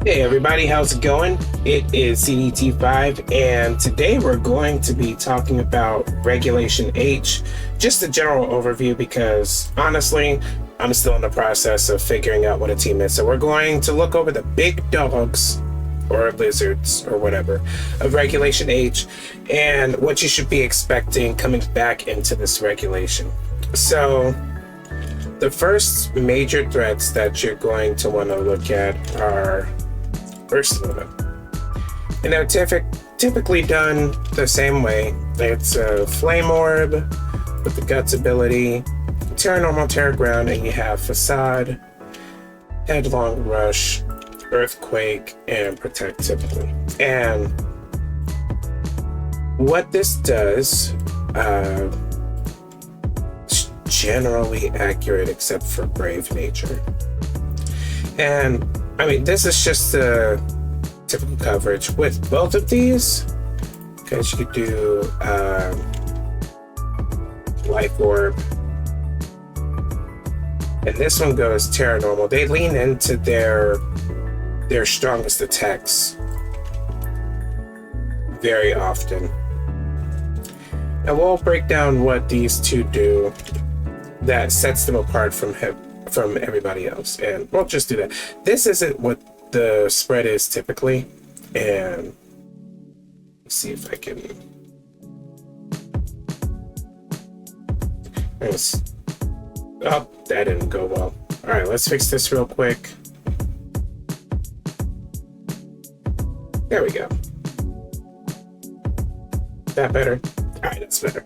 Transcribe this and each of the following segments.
Hey everybody, how's it going? It is CDT5, and today we're going to be talking about Regulation H, just a general overview because honestly, I'm still in the process of figuring out what a team is. So we're going to look over the big dogs or lizards or whatever of Regulation H and what you should be expecting coming back into this regulation. So the first major threats that you're going to want to look at are Ursula. And they're typically done the same way. It's a Flame Orb with the Guts ability, Terra Normal, Terra Ground, and you have Facade, Headlong Rush, Earthquake, and Protect typically. And what this does, is generally accurate except for Brave Nature. And I mean, this is just a typical coverage with both of these, because you could do Life Orb, and this one goes Terra Normal. They lean into their strongest attacks very often. And we'll break down what these two do that sets them apart from everybody else, and we'll just do that. This isn't what the spread is typically, and let's see if I can. Oh, that didn't go well. All right, let's fix this real quick. There we go. That better? All right, that's better.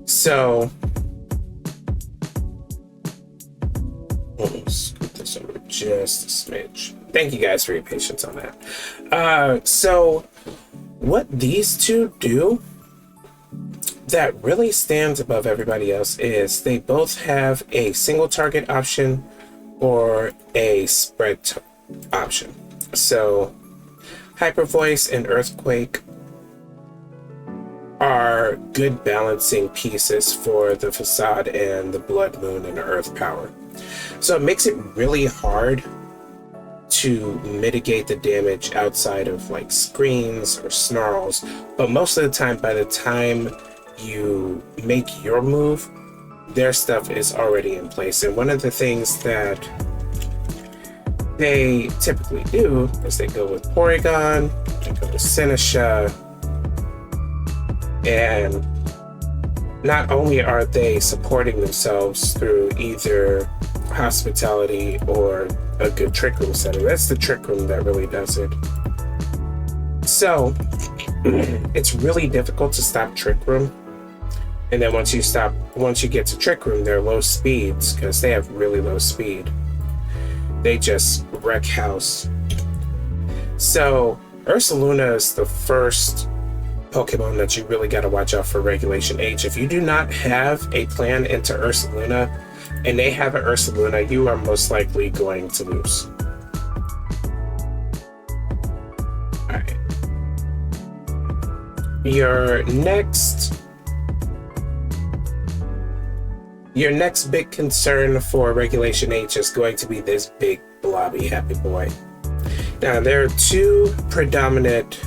So scoot this over just a smidge. Thank you guys for your patience on that. So what these two do that really stands above everybody else is they both have a single target option or a spread option. So Hyper Voice and Earthquake are good balancing pieces for the Facade and the Blood Moon and Earth power. So it makes it really hard to mitigate the damage outside of like screens or snarls, but most of the time, by the time you make your move, their stuff is already in place. And one of the things that they typically do is they go with Porygon, they go with Senesha, and not only are they supporting themselves through either hospitality or a good trick room setting. That's the trick room that really does it. So it's really difficult to stop trick room. And then once you get to trick room, they're low speeds because they have really low speed. They just wreck house. So Ursaluna is the first Pokemon that you really got to watch out for Regulation H. If you do not have a plan into Ursaluna and they have an Ursaluna, you are most likely going to lose. Alright. Your next big concern for Regulation H is going to be this big blobby happy boy. Now there are two predominant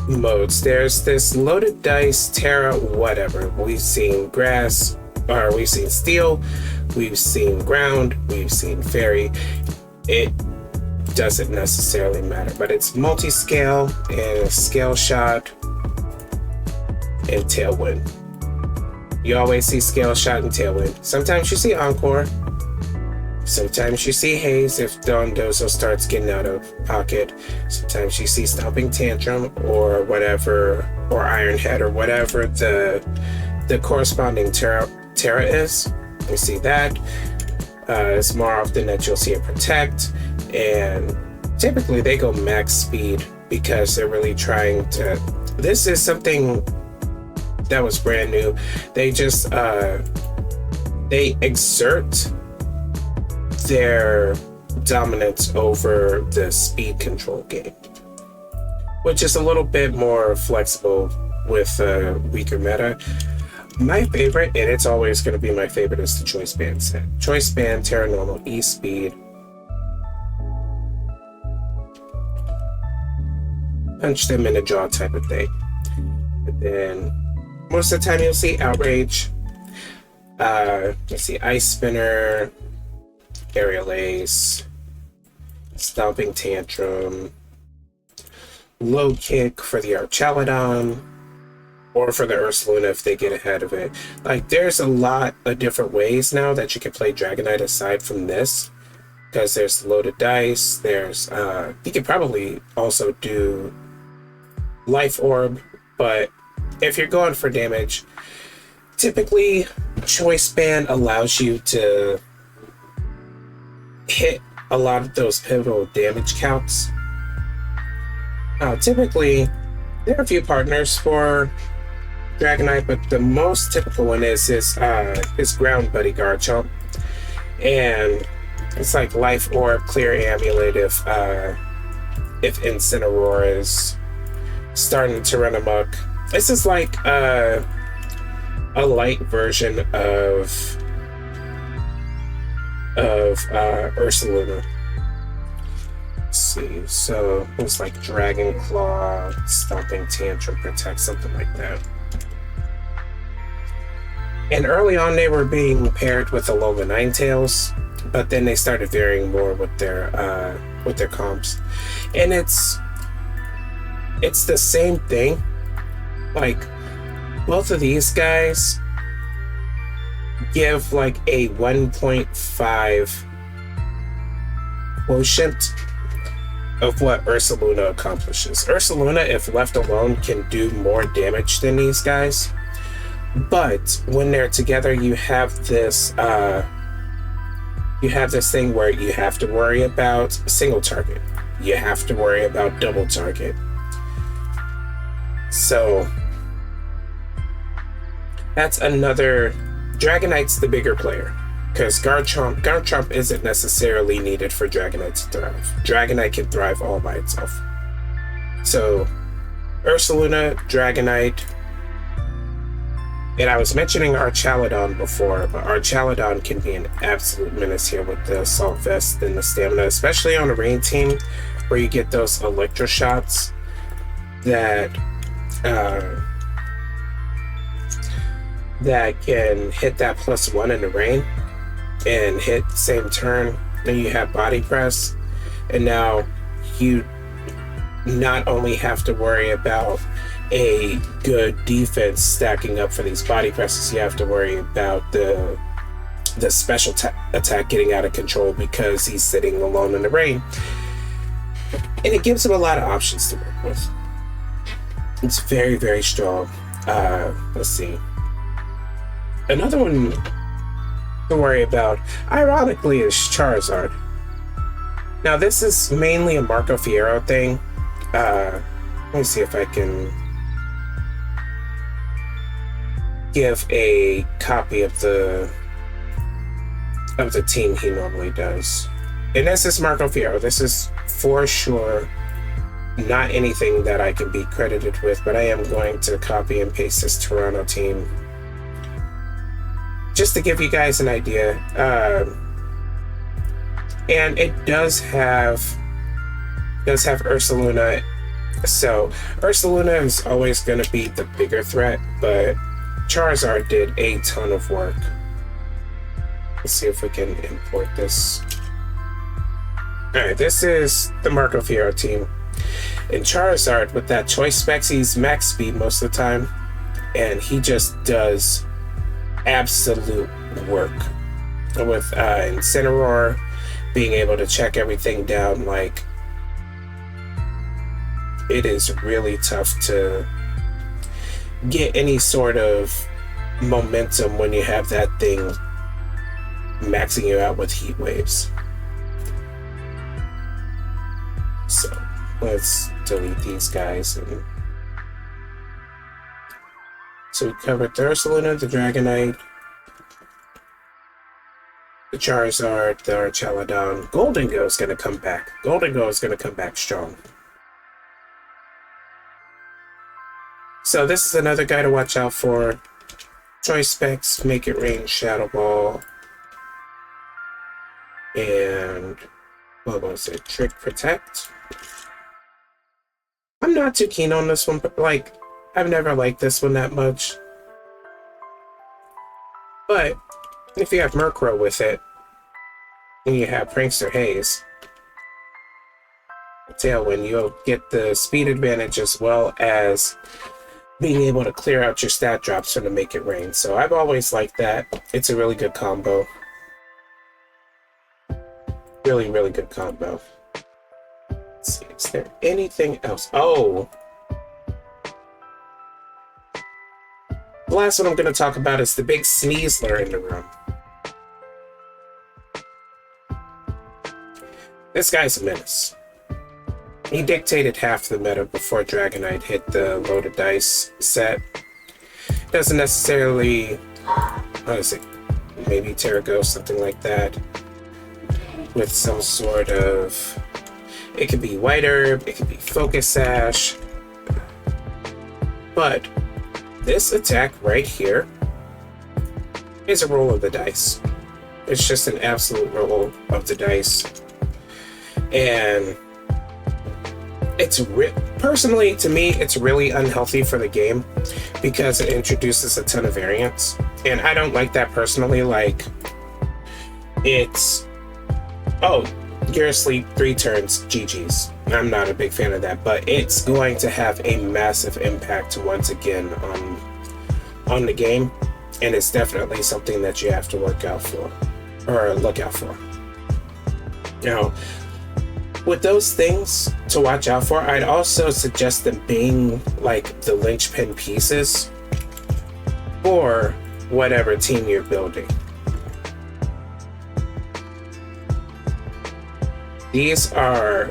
modes. There's this loaded dice, Terra, whatever. We've seen grass, or we've seen steel, we've seen ground, we've seen fairy. It doesn't necessarily matter, but it's multi-scale and scale shot and tailwind. You always see scale shot and tailwind. Sometimes you see encore. Sometimes you see haze if Dondozo starts getting out of pocket. Sometimes you see stomping tantrum or whatever, or iron head or whatever the corresponding Terra is. You see that. It's more often that you'll see a protect, and typically they go max speed because they're really trying to. This is something that was brand new. They just they exert their dominance over the speed control game, which is a little bit more flexible with a weaker meta. My favorite, and it's always going to be my favorite, is the Choice Band set. Choice Band, Terra Normal, E Speed, punch them in the jaw type of thing. And then most of the time you'll see Outrage. Let's see, Ice Spinner, Aerial Ace, Stomping Tantrum, Low Kick for the Archaludon, or for the Ursaluna if they get ahead of it. Like, there's a lot of different ways now that you can play Dragonite aside from this, because there's loaded dice, there's, you could probably also do Life Orb, but if you're going for damage, typically Choice Band allows you to hit a lot of those pivotal damage counts. Typically, there are a few partners for Dragonite, but the most typical one is his ground buddy Garchomp, and it's like Life Orb, Clear Amulet if Incineroar is starting to run amok. This is like a light version of Ursaluna. Let's see, so it's like Dragon Claw, Stomping Tantrum, Protect, something like that. And early on they were being paired with Alola Ninetales, but then they started varying more with their comps. And it's the same thing. Like, both of these guys give like a 1.5 quotient of what Ursaluna accomplishes. Ursaluna, if left alone, can do more damage than these guys. But when they're together, you have this thing where you have to worry about single target. You have to worry about double target. So that's another. Dragonite's the bigger player, because Garchomp isn't necessarily needed for Dragonite to thrive. Dragonite can thrive all by itself. So Ursaluna, Dragonite, and I was mentioning Archaludon before, but Archaludon can be an absolute menace here with the Assault Vest and the Stamina, especially on a rain team where you get those Electro Shots that can hit that +1 in the rain and hit same turn. Then you have Body Press, and now you not only have to worry about a good defense stacking up for these body presses, you have to worry about the special attack getting out of control because he's sitting alone in the rain. And it gives him a lot of options to work with. It's very, very strong. Let's see. Another one to worry about, ironically, is Charizard. Now, this is mainly a Marco Fierro thing. Let me see if I can give a copy of the team he normally does. And this is Marco Fierro. This is for sure not anything that I can be credited with, but I am going to copy and paste this Toronto team just to give you guys an idea. And it does have Ursaluna. So Ursaluna is always going to be the bigger threat, but Charizard did a ton of work. Let's see if we can import this. Alright, this is the Marco Fierro team. And Charizard, with that choice specs, he's max speed most of the time, and he just does absolute work. With Incineroar being able to check everything down, like, it is really tough to get any sort of momentum when you have that thing maxing you out with heat waves. So let's delete these guys. So we covered the Ursaluna, the Dragonite, the Charizard, the Archaludon. Goldengo is going to come back. Goldengo is going to come back strong. So this is another guy to watch out for. Choice specs, Make It Rain, Shadow Ball, and what was it? Trick Protect. I'm not too keen on this one, but like, I've never liked this one that much. But if you have Murkrow with it, and you have Prankster Haze, Tailwind, you'll get the speed advantage as well as being able to clear out your stat drops from to make it rain. So I've always liked that. It's a really good combo. Really, really good combo. Let's see, is there anything else? Oh! The last one I'm going to talk about is the big Sneasler in the room. This guy's a menace. He dictated half the meta before Dragonite hit the loaded dice set. Doesn't necessarily, what is it, maybe Terrago, something like that, with some sort of, it could be White Herb, it could be Focus Sash, but this attack right here is a roll of the dice. It's just an absolute roll of the dice. And it's personally, to me, it's really unhealthy for the game because it introduces a ton of variance. And I don't like that personally. Like, it's, oh, you're asleep 3 turns, GG's. I'm not a big fan of that, but it's going to have a massive impact once again on the game, and it's definitely something that you have to look out for. Now, with those things to watch out for, I'd also suggest them being like the linchpin pieces for whatever team you're building. These are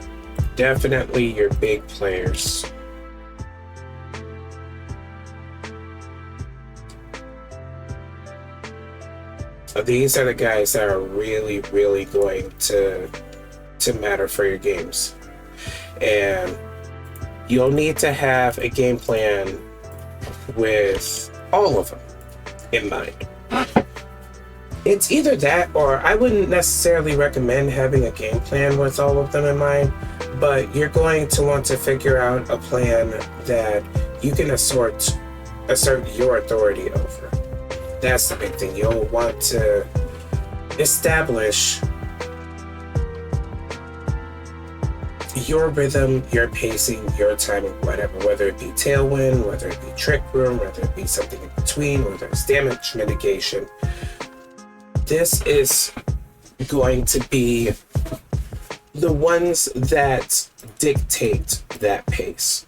definitely your big players. These are the guys that are really, really going to matter for your games. And you'll need to have a game plan with all of them in mind. It's either that, or I wouldn't necessarily recommend having a game plan with all of them in mind, but you're going to want to figure out a plan that you can assert your authority over. That's the big thing. You'll want to establish your rhythm, your pacing, your timing, whatever, whether it be Tailwind, whether it be Trick Room, whether it be something in between, whether it's damage mitigation. This is going to be the ones that dictate that pace.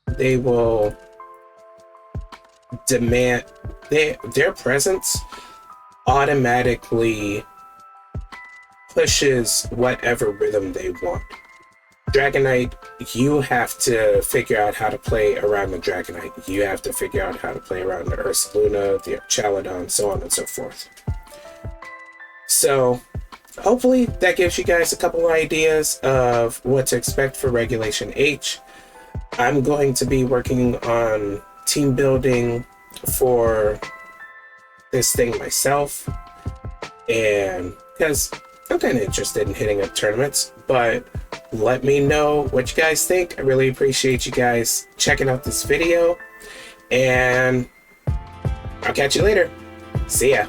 They will demand, their presence automatically pushes whatever rhythm they want. Dragonite, you have to figure out how to play around the Dragonite. You have to figure out how to play around the Ursaluna, the Chaladon, so on and so forth. So, hopefully that gives you guys a couple ideas of what to expect for Regulation H. I'm going to be working on team building for this thing myself, and because I'm kind of interested in hitting up tournaments, but let me know what you guys think. I really appreciate you guys checking out this video, and I'll catch you later. See ya.